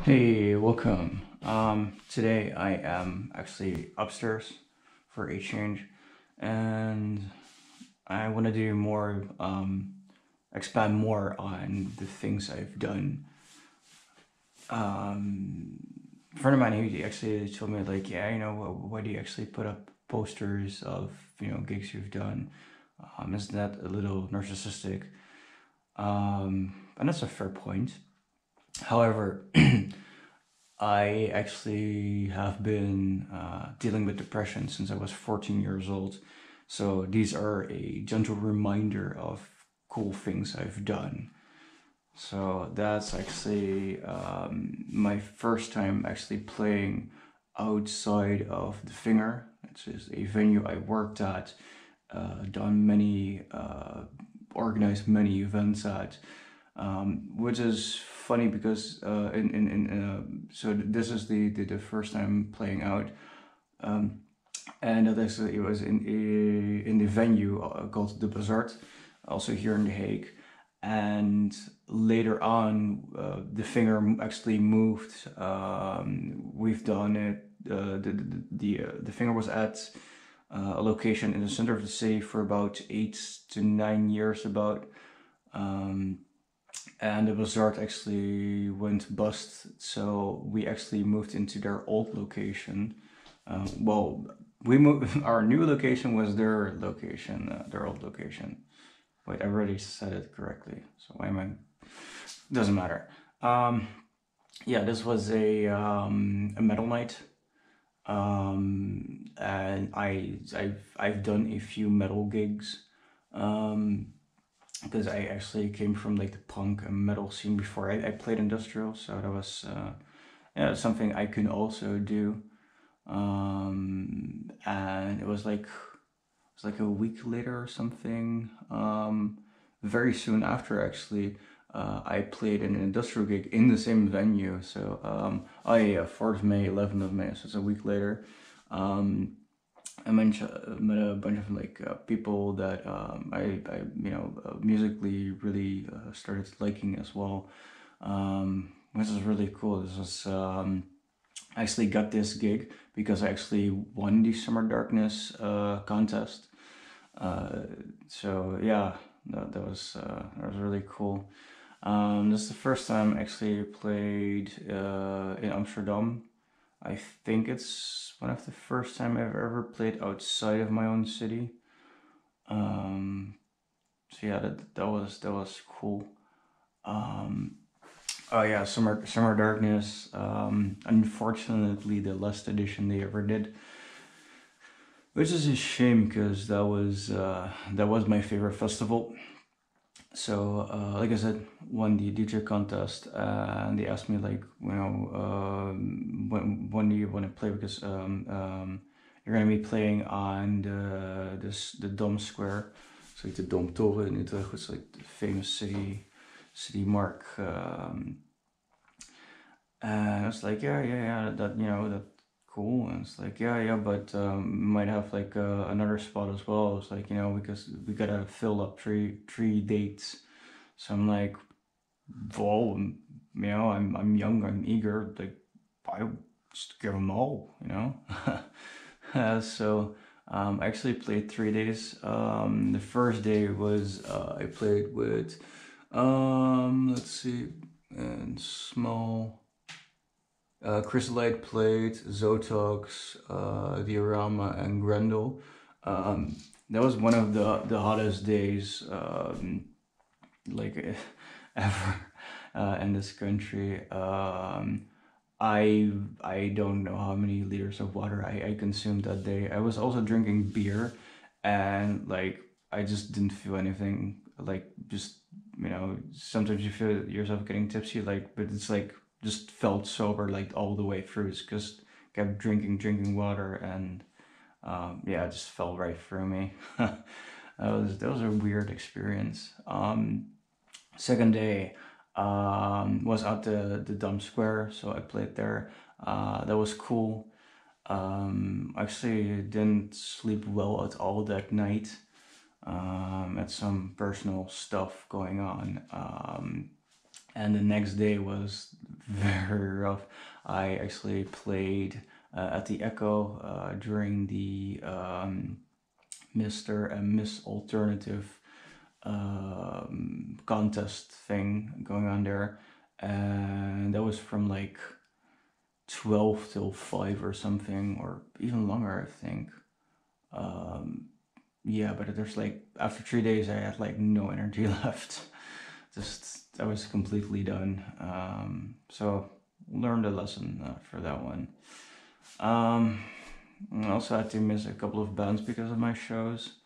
Hey, welcome. Today I am actually upstairs for a change, and I want to do more, expand more on the things I've done. A friend of mine, he actually told me like, yeah, why do you actually put up posters of gigs you've done? Isn't that a little narcissistic? And that's a fair point. However, I actually have been dealing with depression since I was 14 years old. So these are a gentle reminder of cool things I've done. So that's actually my first time actually playing outside of the Finger. It's just a venue I worked at, done many, organized many events at, which is funny because so this is the first time playing out, and it was in the venue called the Bazaar, also here in The Hague, and later on the Finger actually moved. We've done it. The Finger was at a location in the center of the city for about 8 to 9 years, about. And the Bazaar actually went bust, so we actually moved into their old location. Well, we moved. Our new location was their location, their old location. Wait, I already said it correctly, so why am I? Doesn't matter. Yeah, this was a metal night, and I've done a few metal gigs. Because I actually came from like the punk and metal scene before. I played industrial, so that was yeah, something I can also do. And it was like a week later or something. Very soon after, actually, I played in an industrial gig in the same venue. So oh yeah, 4th of May, 11th of May, so it's a week later. I met a bunch of like people that I musically really started liking as well, which is really cool. This was I actually got this gig because I actually won the Summer Darkness contest. So yeah, that was really cool. This is the first time I actually played in Amsterdam. I think it's one of the first time I've ever played outside of my own city. So yeah, that was cool. Oh yeah, Summer Darkness. Unfortunately, the last edition they ever did, which is a shame because that was my favorite festival. So like I said, won the DJ contest, and they asked me like, when do you want to play, because you're gonna be playing on the Dom Square, so like the Domtoren in Utrecht, which is like the famous city mark. And I was like, yeah, that's cool. And it's like, yeah, but might have like another spot as well. It's like, because we gotta fill up three dates. So I'm like, well, I'm young, I'm eager. Like, I just give them all. So I actually played 3 days. The first day was I played with let's see, and small. Chrysolite played, Zotox, Diorama, and Grendel. That was one of the hottest days, like ever in this country. I don't know how many liters of water I consumed that day. I was also drinking beer, and like I just didn't feel anything. Like, just sometimes you feel yourself getting tipsy, like, but it's like just felt sober like all the way through. It's just kept drinking water, and yeah, it just fell right through me. That was a weird experience. Second day was at the Dam Square, so I played there. That was cool. Actually didn't sleep well at all that night. Had some personal stuff going on. And the next day was very rough. I actually played at the Echo during the Mr. and Miss Alternative contest thing going on there, and that was from like 12 till 5 or something, or even longer, I think. Yeah, but there's like, after 3 days I had like no energy left. Just, I was completely done. So learned a lesson for that one. I also had to miss a couple of bands because of my shows,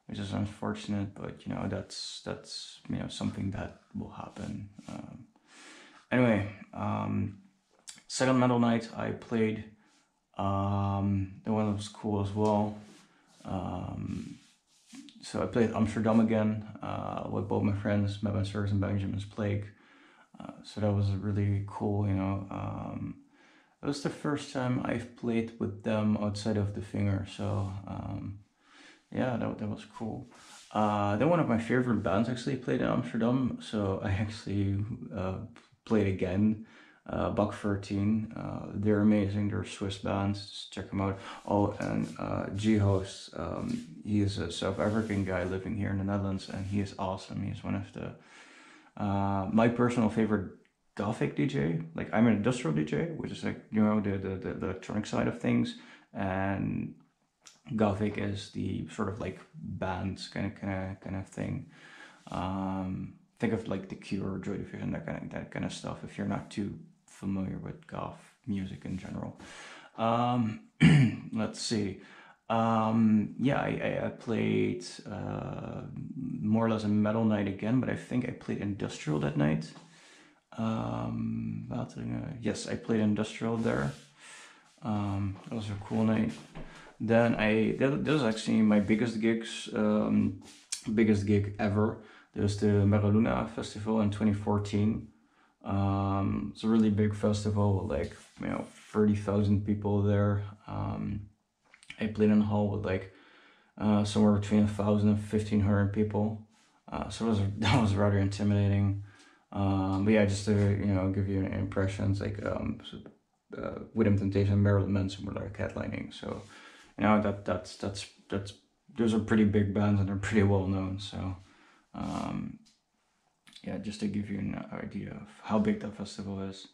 which is unfortunate, but you know, that's you know, something that will happen. Anyway, second metal night I played. The one that was cool as well. So I played Amsterdam again with both my friends, Mebban Circus and Benjamin's Plague. So that was really cool, you know. It was the first time I've played with them outside of the Finger, so yeah, that was cool. Then one of my favorite bands actually played in Amsterdam, so I actually played again. Bak 13, they're amazing, they're a Swiss band, just check them out. Oh, and G-Host, he is a South African guy living here in the Netherlands, and he is awesome. He's one of the my personal favorite Gothic DJ. Like, I'm an industrial DJ, which is like, you know, the electronic side of things, and Gothic is the sort of like band kind of thing. Think of like The Cure, Joy Division, that kind of stuff, if you're not too familiar with goth music in general. Let's see. Yeah, I played more or less a metal night again, but I think I played industrial that night. Yes, I played industrial there. That was a cool night. Then that was actually my biggest gig ever. There was the Meraluna Festival in 2014. It's a really big festival, like, you know, 30,000 people there. I played in a hall with like somewhere between 1,000 and 1,500 people. So that was rather intimidating. But yeah, just to, you know, give you an impression, it's like Widom Temptation, Marilyn Manson were like headlining. So, you know, that's those are pretty big bands and they're pretty well known. So yeah, just to give you an idea of how big that festival is.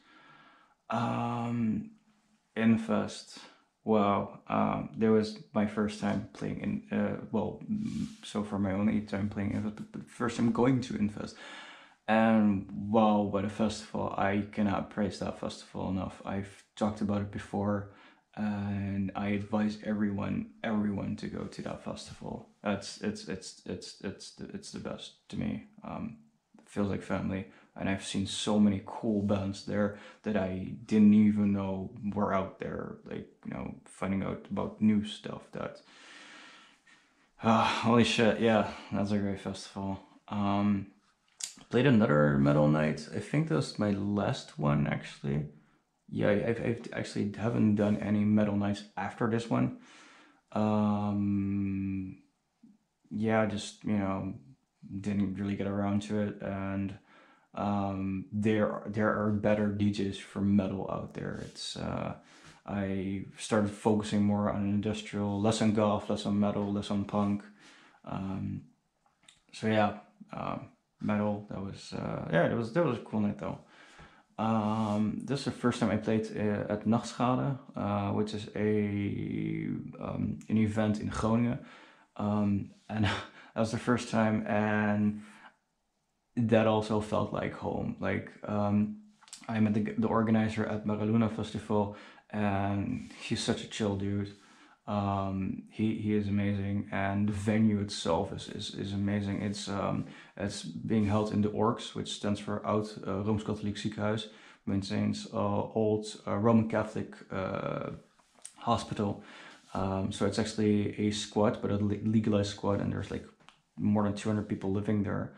Infest, wow, there was my first time playing in, well, so far my only time playing Infest, but the first time going to Infest. And wow, what a festival. I cannot praise that festival enough. I've talked about it before, and I advise everyone to go to that festival. It's the best to me. It feels like family, and I've seen so many cool bands there that I didn't even know were out there. Like, you know, finding out about new stuff. That holy shit, yeah, that's a great festival. Played another metal night. I think that was my last one, actually. Yeah, I've actually haven't done any metal nights after this one. Yeah, just, you know, didn't really get around to it, and there are better DJs for metal out there. It's I started focusing more on industrial, less on goth, less on metal, less on punk. So yeah, metal. That was yeah, that was a cool night though. This is the first time I played at Nachtschade, which is an event in Groningen, and that was the first time, and that also felt like home. Like, I met the organizer at Meraluna Festival, and he's such a chill dude. He is amazing, and the venue itself is amazing. It's being held in the Orks, which stands for Oud Rooms-Katholiek Ziekenhuis, maintains old Roman Catholic hospital. So it's actually a squat, but a legalized squat, and there's like more than 200 people living there.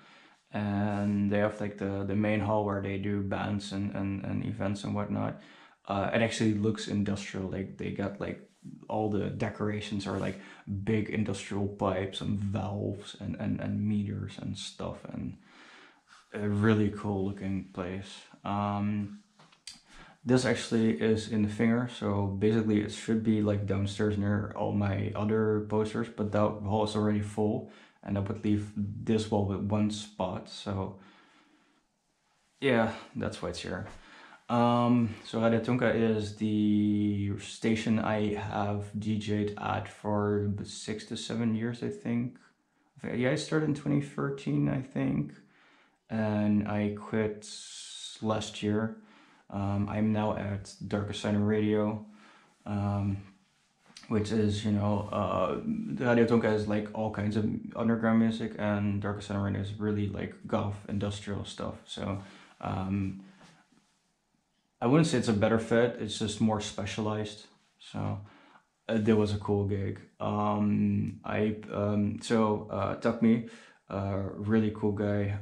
And they have like the main hall where they do bands and events and whatnot. It actually looks industrial. Like, they got like all the decorations are like big industrial pipes and valves and meters and stuff, and a really cool looking place. This actually is in the finger, so basically it should be like downstairs near all my other posters, but that wall is already full, and I would leave this wall with one spot. So yeah, that's why it's here. So Radio Tunka is the station I have DJ'd at for 6 to 7 years, I think. Yeah, I started in 2013, I think, and I quit last year. I'm now at Darkest Side Radio, which is, Radio Tonka is like all kinds of underground music, and Darkest Side Radio is really like goth industrial stuff. So I wouldn't say it's a better fit, it's just more specialized. So that was a cool gig. Takumi, really cool guy.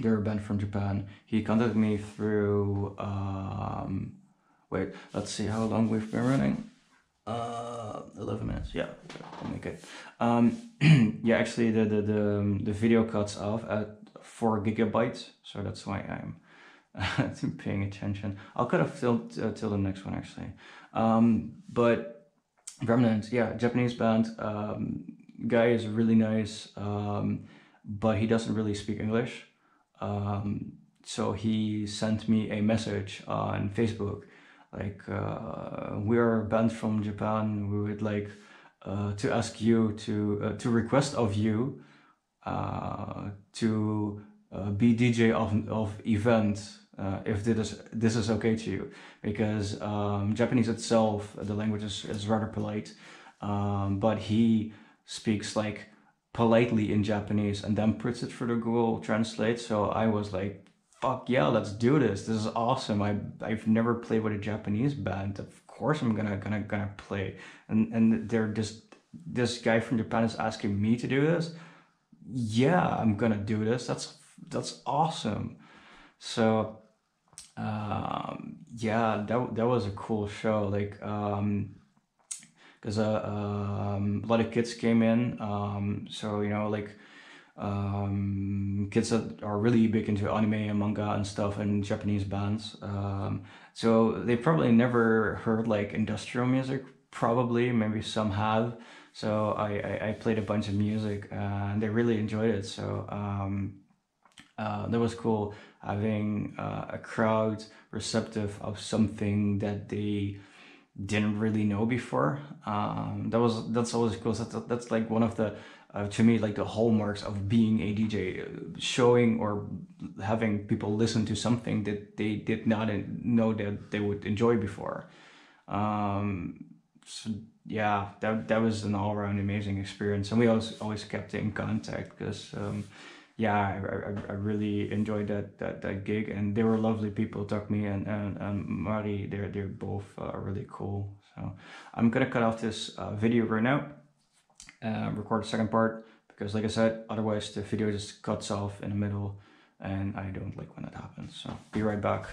They're a band from Japan. He contacted me through, wait, let's see how long we've been running. 11 minutes, yeah, I'll make it. Yeah, actually the video cuts off at 4 gigabytes, so that's why I'm paying attention. I'll cut off till the next one actually. But Remnant, yeah, Japanese band. Guy is really nice, but he doesn't really speak English. So he sent me a message on Facebook, like, we are a band from Japan. We would like to ask you to request of you to be DJ of event, if this is okay to you, because Japanese itself, the language is rather polite, but he speaks like politely in Japanese and then puts it through the Google Translate. So I was like, fuck yeah, let's do this. This is awesome. I've never played with a Japanese band. Of course I'm gonna play. And they're just, this guy from Japan is asking me to do this. Yeah, I'm gonna do this. That's awesome. So yeah, that was a cool show. Like because a lot of kids came in, so like kids that are really big into anime and manga and stuff, and Japanese bands. So they probably never heard like industrial music. Probably, maybe some have. So I played a bunch of music, and they really enjoyed it. So that was cool, having a crowd receptive of something that they didn't really know before. That's always cool. That's like one of the to me, like the hallmarks of being a DJ, showing or having people listen to something that they did not know that they would enjoy before. So yeah, that was an all-around amazing experience, and we always kept in contact because yeah, I really enjoyed that gig, and they were lovely people. Takumi and Mari, they're both really cool. So I'm gonna cut off this video right now, record the second part, because like I said, otherwise the video just cuts off in the middle, and I don't like when that happens. So be right back.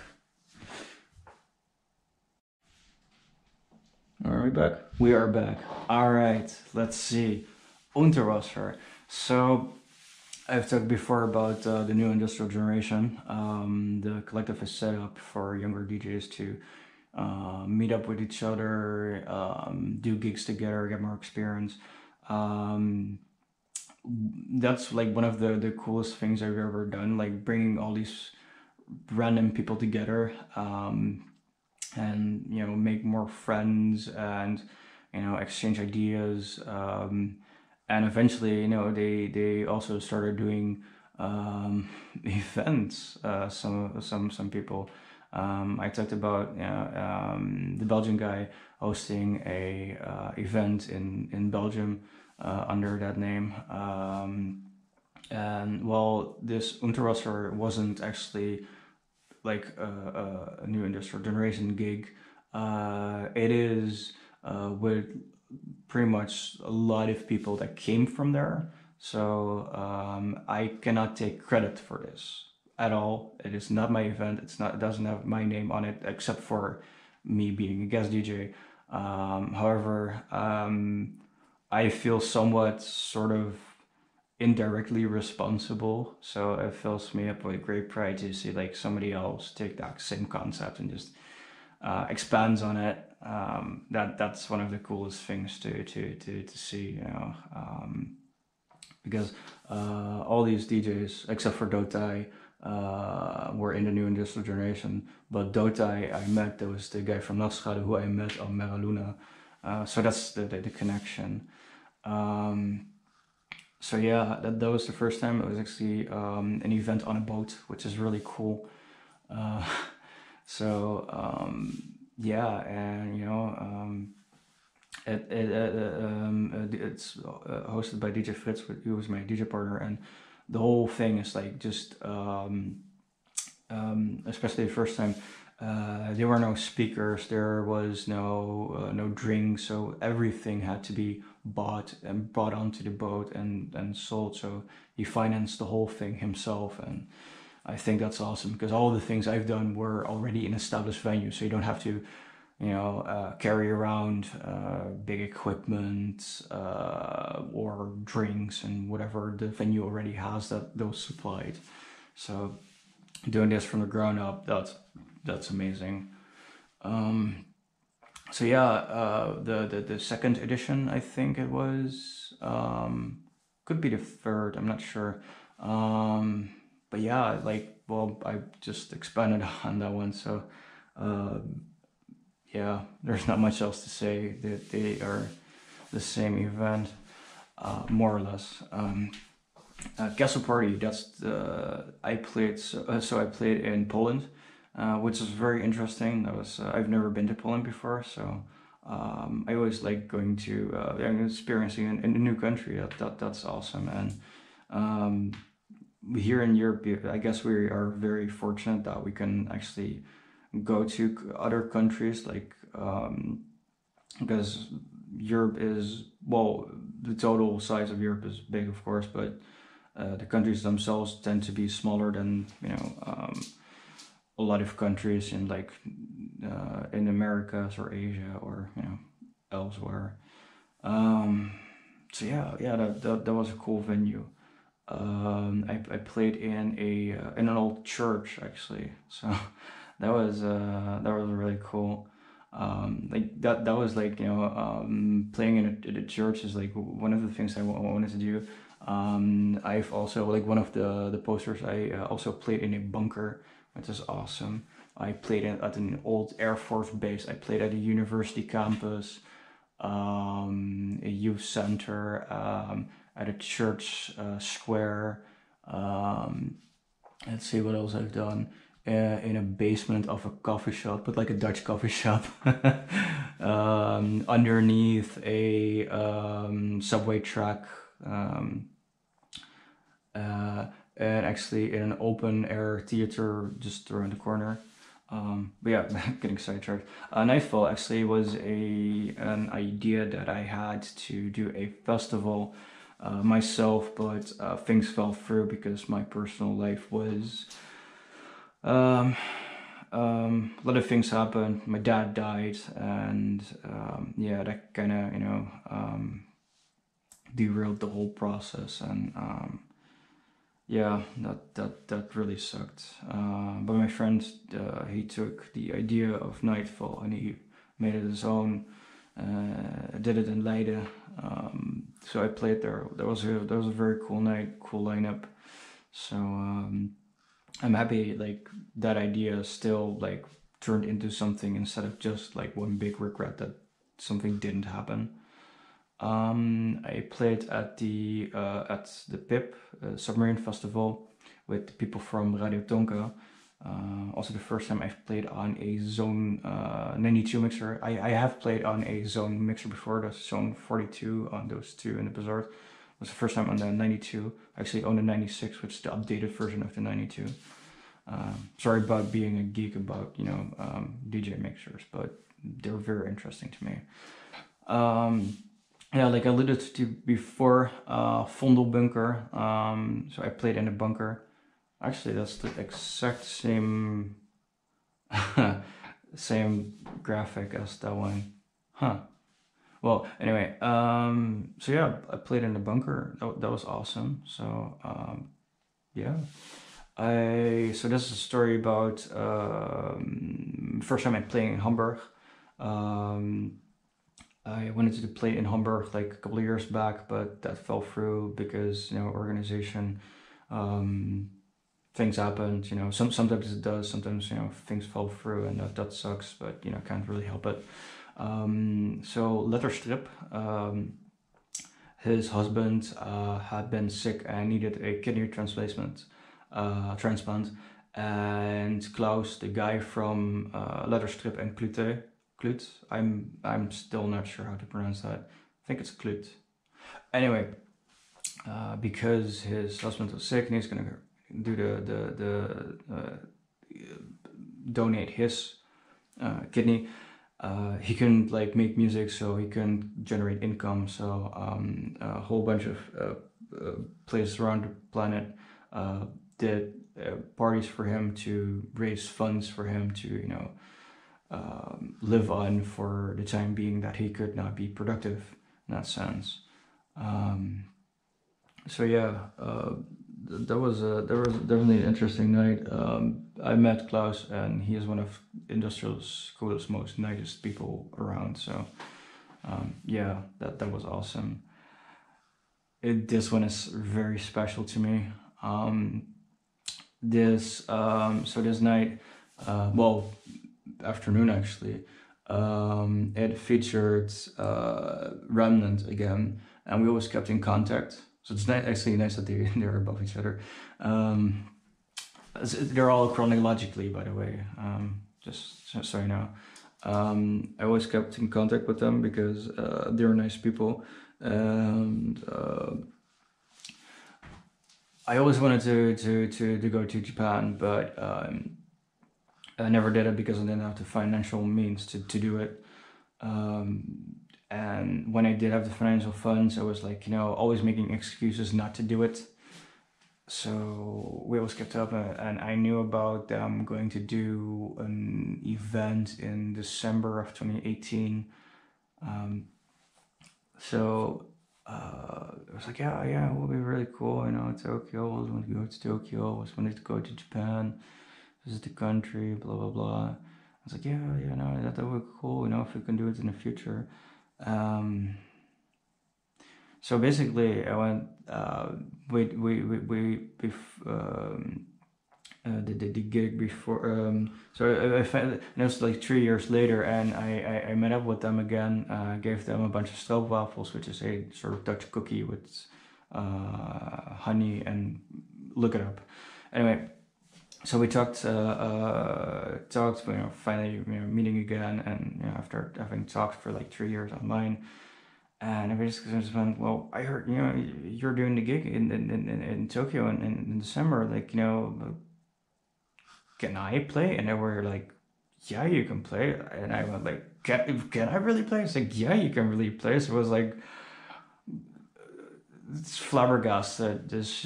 Are we back? We are back. All right, let's see. Unterwasser. So I've talked before about the new industrial generation. The collective is set up for younger DJs to meet up with each other, do gigs together, get more experience. That's like one of the coolest things I've ever done, like bringing all these random people together, and make more friends, and exchange ideas, and eventually they also started doing events. Some people, I talked about the Belgian guy hosting a event in Belgium under that name, and well, this Unterwasser wasn't actually like a new industrial generation gig. It is with pretty much a lot of people that came from there. So I cannot take credit for this at all. It is not my event. It doesn't have my name on it, except for me being a guest DJ. However, I feel somewhat sort of indirectly responsible. So it fills me up with great pride to see like somebody else take that same concept and just expands on it. That's one of the coolest things to see, you know, because all these DJs except for Dotai were in the new industrial generation. But Dotai I met, that was the guy from Naschade who I met on Meraluna. So that's the connection. So yeah, that was the first time. It was actually an event on a boat, which is really cool. Uh, so yeah, and you know, it's hosted by DJ Fritz, who was my DJ partner, and the whole thing is like just, especially the first time, there were no speakers, there was no drinks, so everything had to be bought and brought onto the boat and sold. So he financed the whole thing himself, and I think that's awesome because all the things I've done were already in established venues, so you don't have to, you know, carry around big equipment or drinks and whatever the venue already has that those supplied. So doing this from the ground up, that's amazing. So yeah, the second edition, I think it was, could be the third, I'm not sure. But yeah, like, well, I just expanded on that one. So yeah, there's not much else to say. They are the same event, more or less. Castle Party, that's the I played. So I played in Poland, which is very interesting. That was I've never been to Poland before, so I always like going to experiencing in a new country. That's awesome. And here in Europe, I guess we are very fortunate that we can actually go to other countries, like because Europe is, well, the total size of Europe is big, of course, but the countries themselves tend to be smaller than, you know, a lot of countries in like in Americas or Asia or, you know, elsewhere. So yeah, that was a cool venue. I played in an old church actually, so that was really cool. Like that was like, you know, playing in a church is like one of the things I wanted to do. I've also, like, one of the posters, I also played in a bunker, which is awesome. I played at an old Air Force base. I played at a university campus, a youth center, at a church square. Let's see what else I've done. In a basement of a coffee shop, but like a Dutch coffee shop, underneath a subway track, and actually in an open air theater just around the corner. But yeah, getting sidetracked. Nightfall actually was an idea that I had to do a festival myself, but things fell through because my personal life was, a lot of things happened. My dad died, and yeah, that kind of, you know, derailed the whole process, and yeah, that really sucked. But my friend, he took the idea of Nightfall and he made it his own. Did it in Leiden. So I played there. That was a very cool night, cool lineup. So I'm happy like that idea still like turned into something instead of just like one big regret that something didn't happen. I played at the PIP Submarine Festival with people from Radio Tonka. Also the first time I've played on a Zone 92 mixer. I have played on a Zone mixer before, the Zone 42 on those two in the Blizzard. It was the first time on the 92. I actually own the 96, which is the updated version of the 92. Sorry about being a geek about, you know, DJ mixers, but they're very interesting to me. Yeah, like I alluded to before, Vondelbunker. So I played in a bunker. Actually, that's the exact same same graphic as that one. Huh. Well, anyway, so yeah, I played in the bunker. That was awesome. So yeah, I so this is a story about first time I playing in Hamburg. Um, I wanted to play in Hamburg like a couple of years back, but that fell through because organization. Um, Things happened. Sometimes it does. Sometimes things fall through, and that sucks. But can't really help it. So Letterstrip, his husband had been sick and needed a kidney transplant, and Klaus, the guy from Letterstrip and Klut. I'm still not sure how to pronounce that. I think it's Klut. Anyway, because his husband was sick and he's gonna do the donate his kidney. He couldn't like make music, so he couldn't generate income. So a whole bunch of places around the planet did parties for him to raise funds for him to live on for the time being that he could not be productive in that sense. So yeah, that was definitely an interesting night. I met Klaus, and he is one of industrial's coolest, most nicest people around. So yeah, that was awesome. This one is very special to me. This night, well, afternoon actually, it featured Remnant again, and we always kept in contact. So it's actually nice that they're above each other. They're all chronologically, by the way. Just so you know. I always kept in contact with them because they're nice people, and I always wanted to go to Japan, but I never did it because I didn't have the financial means to do it. And when I did have the financial funds, I was like, always making excuses not to do it. So we always kept up, and I knew about them going to do an event in December of 2018. So I was like, yeah, it will be really cool. Tokyo. I always wanted to go to Tokyo. I always wanted to go to Japan, visit the country, blah blah blah. I was like, yeah, no, that would be cool. If we can do it in the future. So basically, I went. The gig before. So I found it was like 3 years later, and I met up with them again. Gave them a bunch of stroopwafels, which is a sort of Dutch cookie with honey, and look it up. Anyway, so we talked. Finally, meeting again, and after having talked for like 3 years online. And I basically just went, well, I heard, you're doing the gig in Tokyo in December. Like, can I play? And they were like, yeah, you can play. And I went like, can I really play? It's like, yeah, you can really play. So it was like, it's flabbergasted. Just,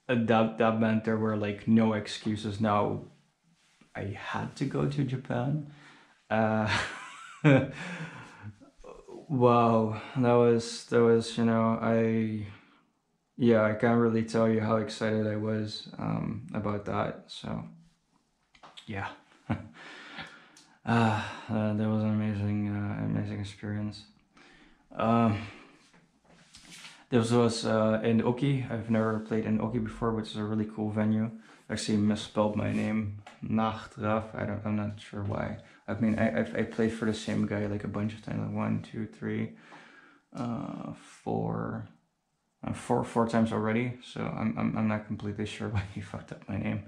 that meant there were like no excuses. Now I had to go to Japan. Wow, that was I can't really tell you how excited I was about that. So yeah, that was an amazing experience. This was in Oki. I've never played in Oki before, which is a really cool venue. I actually misspelled my name, Nachtraf. I'm not sure why. I mean, I played for the same guy like a bunch of times, like 1, 2, 3, 4, four times already. So I'm not completely sure why he fucked up my name.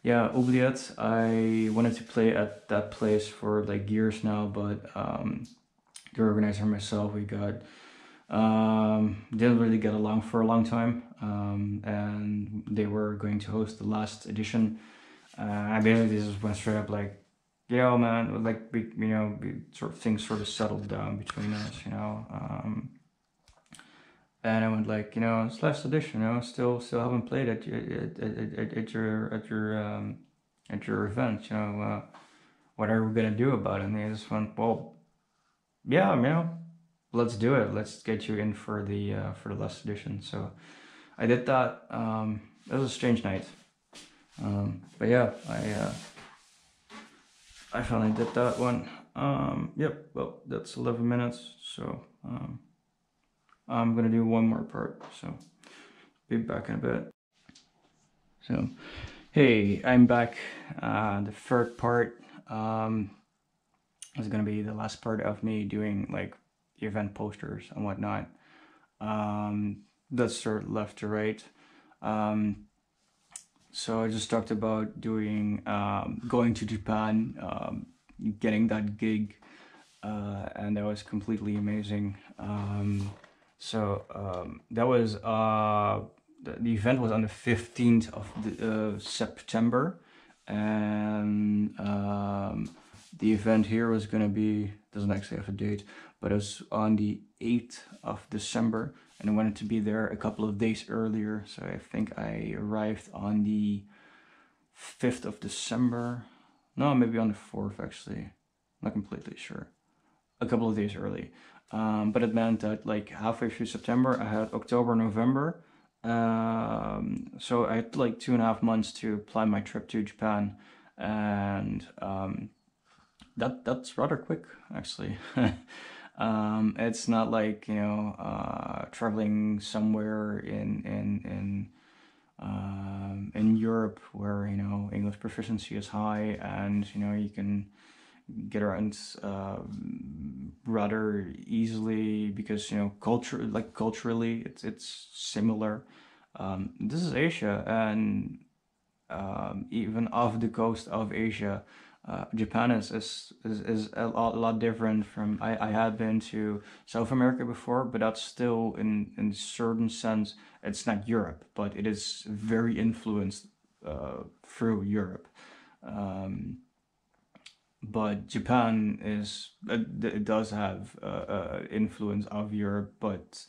Yeah, Oubliette. I wanted to play at that place for like years now, but the organizer and myself, we got didn't really get along for a long time, and they were going to host the last edition. I basically just went straight up like, man, like things sort of settled down between us, and I went like, it's last edition, still haven't played at your event, what are we gonna do about it? And they just went, well, yeah, let's do it. Let's get you in for the last edition. So I did that. It was a strange night. But yeah, I finally did that one. Yep. Well, that's 11 minutes. So I'm gonna do one more part. So be back in a bit. So hey, I'm back. The third part is gonna be the last part of me doing like the event posters and whatnot. That's sort of left to right. So I just talked about doing going to Japan, getting that gig, and that was completely amazing. That was the event was on the 15th of September, and the event here was gonna be, doesn't actually have a date, but it was on the 8th of December, and I wanted to be there a couple of days earlier, so I think I arrived on the 5th of December. No, maybe on the 4th actually. Not completely sure. A couple of days early. But it meant that like halfway through September, I had October, November. So I had like 2.5 months to plan my trip to Japan, and that's rather quick actually. It's not like, you know, traveling somewhere in Europe where, you know, English proficiency is high and, you know, you can get around rather easily because, you know, culturally it's similar. This is Asia, and even off the coast of Asia, Japan is a lot different from. I had been to South America before, but that's still in a certain sense it's not Europe, but it is very influenced through Europe. But Japan is it does have influence of Europe, but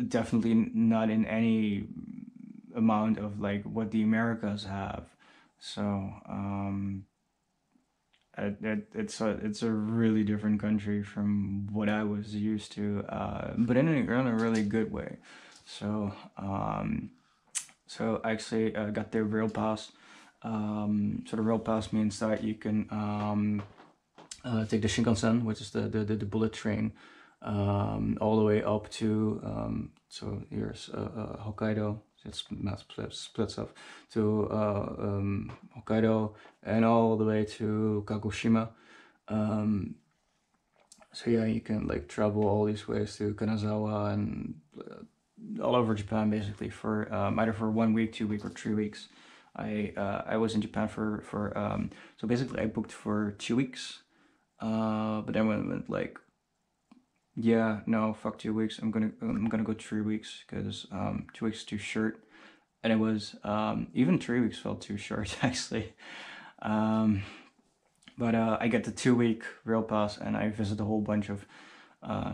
definitely not in any amount of like what the Americas have. So it's a really different country from what I was used to, but in a really good way. So so I actually got the rail pass. So the rail pass means that you can take the Shinkansen, which is the bullet train, all the way up to so here's Hokkaido. It's not splits up to Hokkaido and all the way to Kagoshima. So yeah, you can like travel all these ways to Kanazawa and all over Japan basically for either for 1 week, 2 week, or 3 weeks. I was in Japan for so basically I booked for 2 weeks, but then went like, yeah, no, fuck 2 weeks. I'm gonna go 3 weeks because 2 weeks is too short, and it was even 3 weeks felt too short actually. But I get the 2 week rail pass and I visit a whole bunch of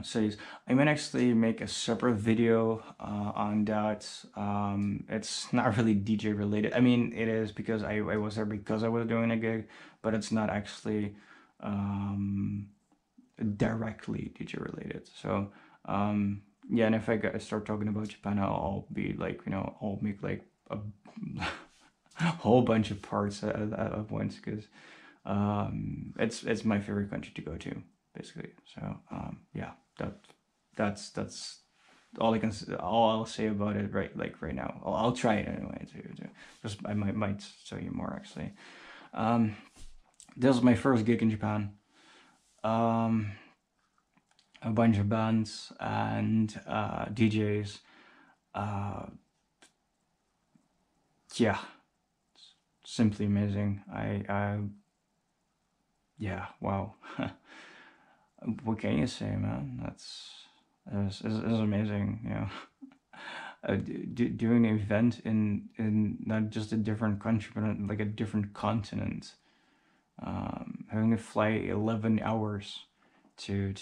cities. I might actually make a separate video on that. It's not really DJ related. I mean, it is because I was there because I was doing a gig, but it's not actually directly DJ related. So yeah, and if I start talking about Japan, I'll be like, you know, I'll make like a whole bunch of parts at once because it's my favorite country to go to basically. So yeah, that's all I'll say about it right now. I'll try it anyway to just I might show you more actually. This was my first gig in Japan. A bunch of bands and DJs. Yeah, simply amazing. Yeah, wow. What can you say, man? It was amazing, you know. Doing an event in not just a different country, but like a different continent. Having to fly 11 hours to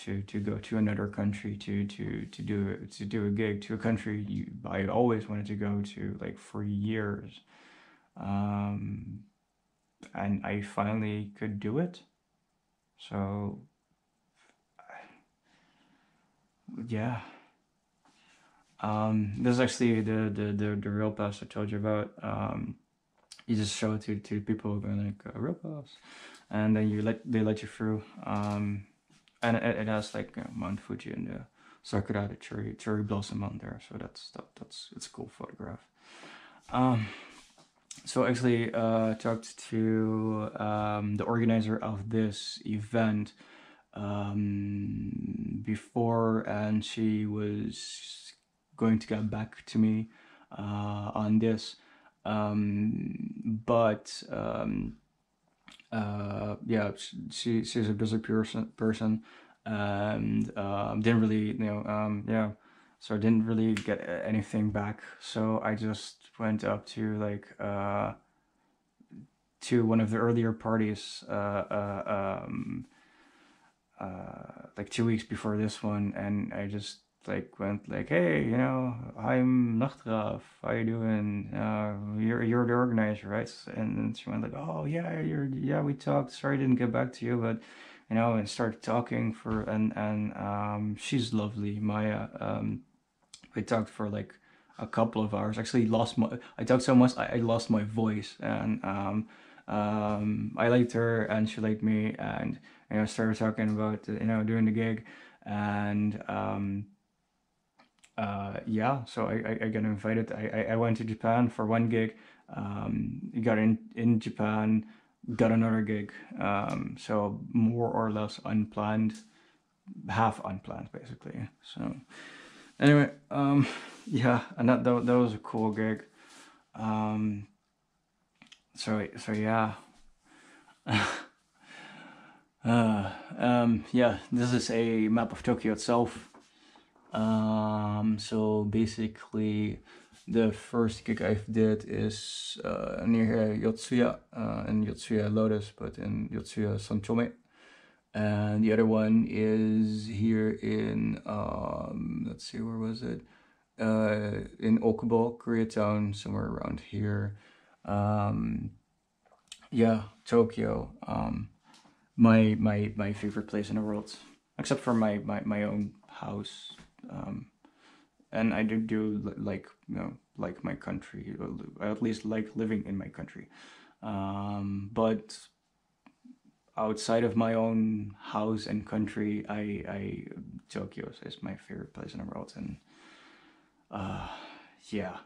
go to another country to do a gig to a country I always wanted to go to like for years. and I finally could do it. So yeah. This is actually the real pass I told you about. You just show it to people going like real pass, and then they let you through. And it has like Mount Fuji and the Sakura, the cherry blossom on there. So that's it's a cool photograph. So actually talked to the organizer of this event before, and she was going to get back to me on this, but yeah, she's a busy person, and didn't really, yeah, so I didn't really get anything back. So I just went up to like to one of the earlier parties, like 2 weeks before this one, and I just like went like, hey, I'm Nachtgraf, how you doing? You're the organizer, right? And she went like, oh yeah, we talked, sorry I didn't get back to you, but and started talking and she's lovely, Maya. We talked for like a couple of hours. Actually I talked so much I lost my voice, and I liked her and she liked me, and started talking about doing the gig, and yeah, so I got invited. I went to Japan for one gig, got in Japan, got another gig, so more or less unplanned, half unplanned basically. So anyway, yeah, and that was a cool gig. So yeah. Yeah, this is a map of Tokyo itself. So basically, the first gig I did is near Yotsuya, in Yotsuya Lotus, but in Yotsuya Sanchome. And the other one is here in, let's see, where was it? In Okubo, Koreatown, somewhere around here. Yeah, Tokyo. My favorite place in the world, except for my own house, and I do like like my country, or at least like living in my country, but outside of my own house and country, I Tokyo is my favorite place in the world, and yeah,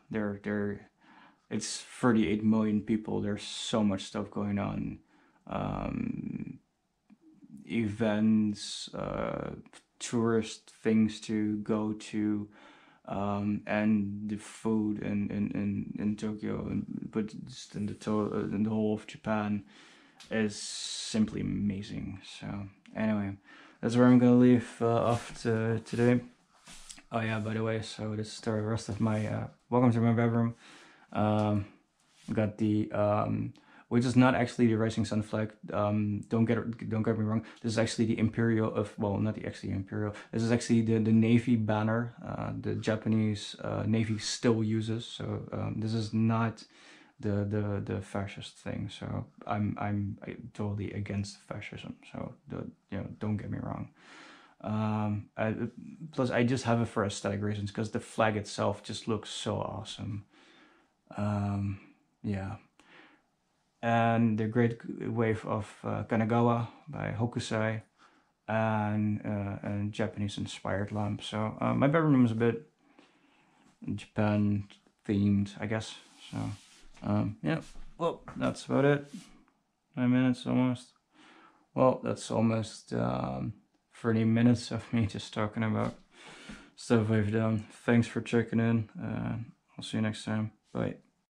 it's 38 million people. There's so much stuff going on. Events, tourist things to go to, and the food in Tokyo, but just in the whole of Japan is simply amazing. So anyway, that's where I'm gonna leave off today. Oh yeah, by the way, so this is the rest of my welcome to my bedroom. Got the which is not actually the Rising Sun flag. Don't get me wrong. This is actually the Imperial of, well, not the actually Imperial. This is actually the Navy banner. The Japanese Navy still uses. So this is not the fascist thing. So I'm totally against fascism. So don't get me wrong. Plus I just have it for aesthetic reasons, because the flag itself just looks so awesome. Yeah. And the Great Wave of Kanagawa by Hokusai, and Japanese inspired lamp. So my bedroom is a bit Japan themed, I guess. So yeah, well, that's about it. 9 minutes almost. Well, that's almost 30 minutes of me just talking about stuff I've done. Thanks for checking in. I'll see you next time. Bye.